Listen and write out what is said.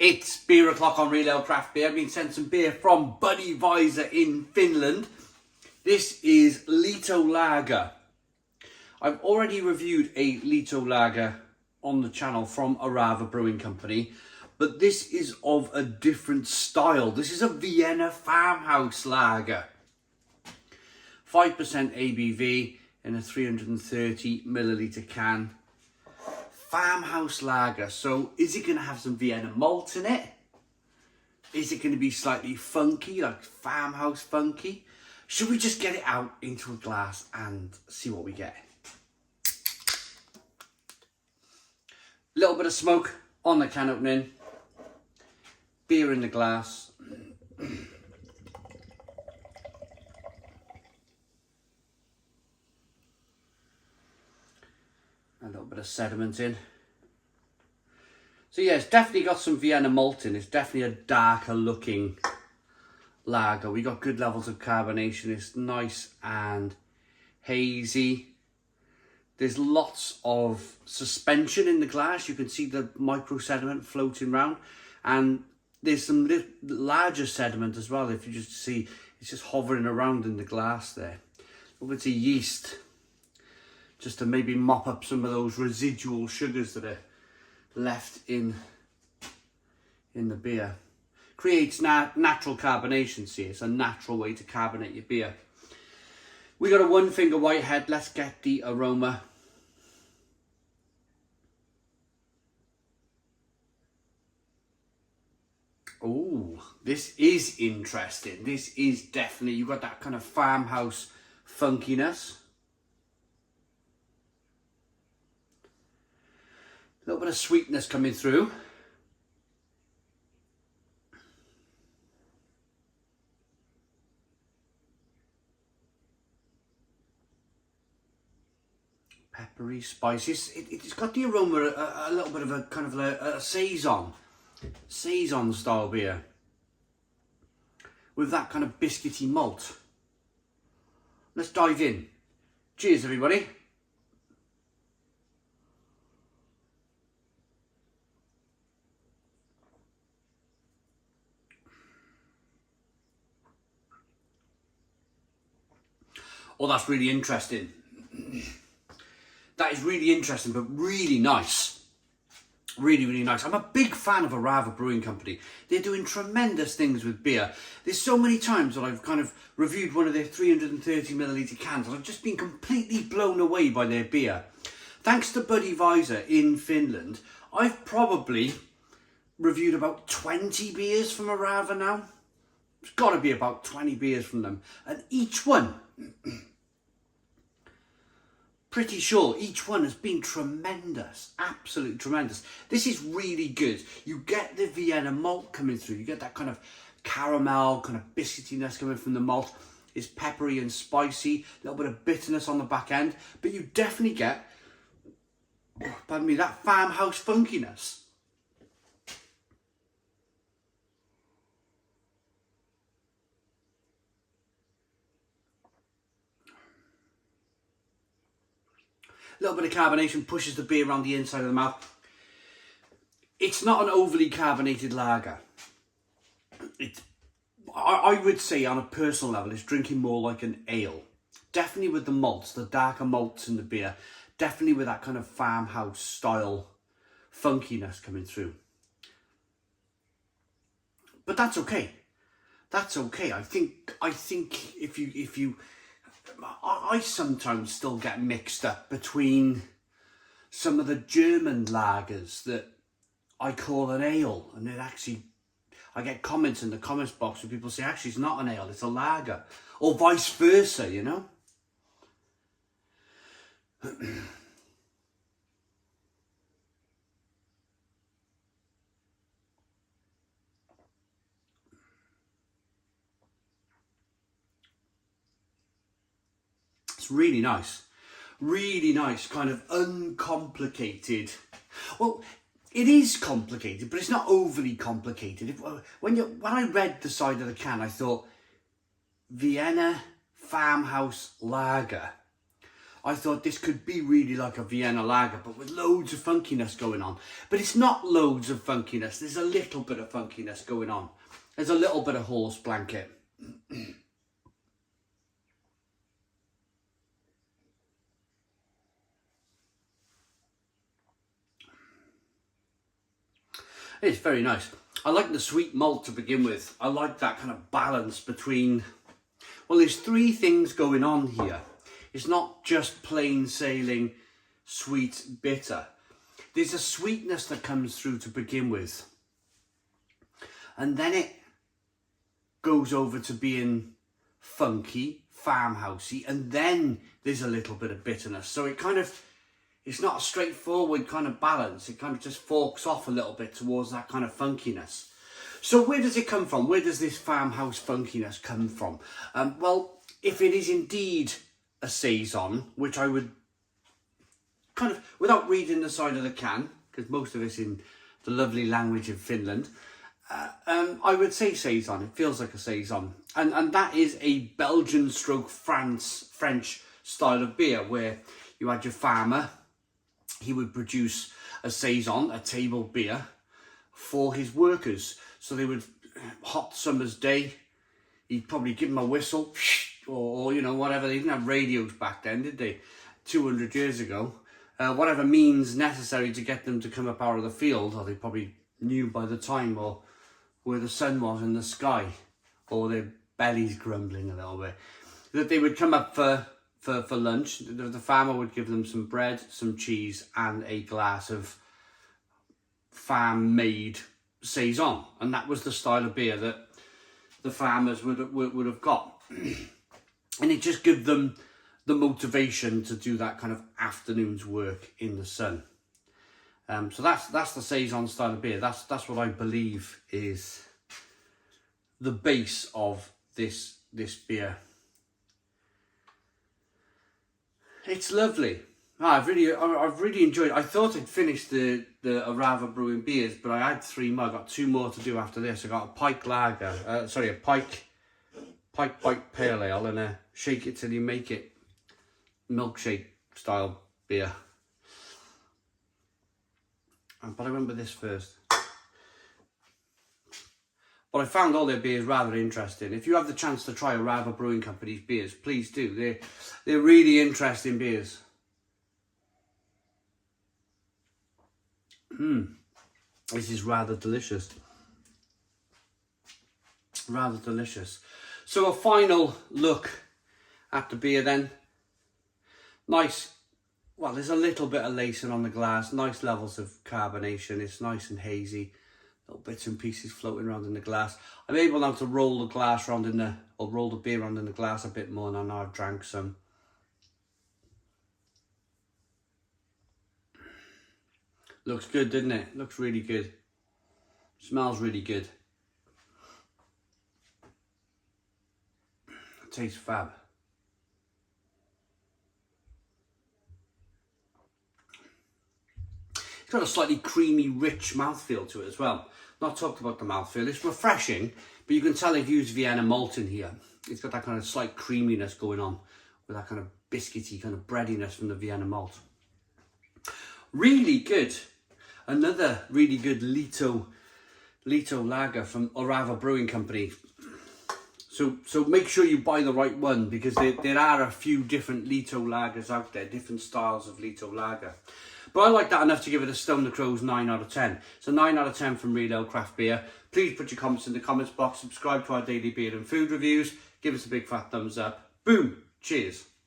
It's beer o'clock on Real Ale Craft Beer. I've been sent some beer from Budweiser in Finland. This is Lieto Lager. I've already reviewed a Lieto Lager on the channel from Orava Brewing Company, but this is of a different style. This is a Vienna Farmhouse Lager. 5% ABV in a 330 milliliter can. Farmhouse lager. So is it going to have some Vienna malt in it? Is it going to be slightly funky, like farmhouse funky? Should we just get it out into a glass and see what we get? A little bit of smoke on the can opening. Beer in the glass. A little bit of sediment in. So yeah, it's definitely got some Vienna malt in. It's definitely a darker looking lager. We got good levels of carbonation. It's nice and hazy. There's lots of suspension in the glass. You can see the micro sediment floating around, and there's some larger sediment as well. If you just see, it's just hovering around in the glass there. Over to yeast, just to maybe mop up some of those residual sugars that are left in the beer. Creates natural carbonation, see, it's a natural way to carbonate your beer. We got a one finger whitehead. Let's get the aroma. Oh, this is interesting. This is definitely, you've got that kind of farmhouse funkiness. A little bit of sweetness coming through. Peppery, spicy. It's got the aroma, a little bit of a kind of a saison style beer. With that kind of biscuity malt. Let's dive in. Cheers, everybody. Oh, that's really interesting. That is really interesting, but really nice. Really, really nice. I'm a big fan of Orava Brewing Company. They're doing tremendous things with beer. There's so many times that I've kind of reviewed one of their 330 milliliter cans and I've just been completely blown away by their beer. Thanks to Budweiser in Finland, I've probably reviewed about 20 beers from Orava now. It's got to be about 20 beers from them. And each one, pretty sure each one has been tremendous, absolutely tremendous. This is really good. You get the Vienna malt coming through. You get that kind of caramel, kind of biscuitiness coming from the malt. It's peppery and spicy, a little bit of bitterness on the back end, but you definitely get, pardon me, that farmhouse funkiness. A little bit of carbonation pushes the beer around the inside of the mouth. It's not an overly carbonated lager. I would say on a personal level, it's drinking more like an ale. Definitely with the malts, the darker malts in the beer. Definitely with that kind of farmhouse style funkiness coming through. But that's okay. That's okay. I think if you I sometimes still get mixed up between some of the German lagers that I call an ale, and it actually, I get comments in the comments box where people say actually it's not an ale, it's a lager, or vice versa, you know. Really nice, kind of uncomplicated. Well, it is complicated, but it's not overly complicated. When I read the side of the can, I thought Vienna Farmhouse Lager. I thought this could be really like a Vienna lager, but with loads of funkiness going on. But it's not loads of funkiness. There's a little bit of funkiness going on. There's a little bit of horse blanket. It's very nice. I like the sweet malt to begin with. I like that kind of balance between, well, there's three things going on here. It's not just plain sailing, sweet, bitter. There's a sweetness that comes through to begin with. And then it goes over to being funky, farmhousey, and then there's a little bit of bitterness. So it kind of, it's not a straightforward kind of balance. It kind of just forks off a little bit towards that kind of funkiness. So where does it come from? Where does this farmhouse funkiness come from? Well, if it is indeed a saison, which I would kind of, without reading the side of the can, because most of it's in the lovely language of Finland, I would say saison. It feels like a saison. And that is a Belgian stroke French style of beer, where you had your farmer, he would produce a saison, a table beer, for his workers. So they would, hot summer's day, he'd probably give them a whistle, or you know, whatever. They didn't have radios back then, did they? 200 years ago. Whatever means necessary to get them to come up out of the field, or they probably knew by the time, or where the sun was in the sky, or their bellies grumbling a little bit, that they would come up for lunch. The farmer would give them some bread, some cheese, and a glass of farm-made saison, and that was the style of beer that the farmers would have got. And it just gave them the motivation to do that kind of afternoon's work in the sun. So that's the saison style of beer. That's what I believe is the base of this beer. It's lovely. I've really enjoyed it. I thought I'd finished the Orava Brewing beers, but I had 3 more. I got 2 more to do after this. I got a pike lager, a pike bite pale ale, and a shake it till you make it milkshake style beer. But I went with this first. But I found all their beers rather interesting. If you have the chance to try Orava Brewing Company's beers, please do. They're really interesting beers. This is rather delicious. Rather delicious. So a final look at the beer then. Nice. Well, there's a little bit of lacing on the glass. Nice levels of carbonation. It's nice and hazy. Little bits and pieces floating around in the glass. I'm able now to roll the glass around roll the beer around in the glass a bit more now I've drank some. Looks good, doesn't it? Looks really good. Smells really good. Tastes fab. It's got a slightly creamy, rich mouthfeel to it as well. Not talked about the mouthfeel. It's refreshing, but you can tell they've used Vienna malt in here. It's got that kind of slight creaminess going on with that kind of biscuity, kind of breadiness from the Vienna malt. Really good. Another really good Lieto lager from Orava Brewing Company. So make sure you buy the right one, because there are a few different Lieto lagers out there, different styles of Lieto lager. But I like that enough to give it a Stone the Crows 9 out of 10. So 9 out of 10 from Real Ale Craft Beer. Please put your comments in the comments box. Subscribe to our daily beer and food reviews. Give us a big fat thumbs up. Boom. Cheers.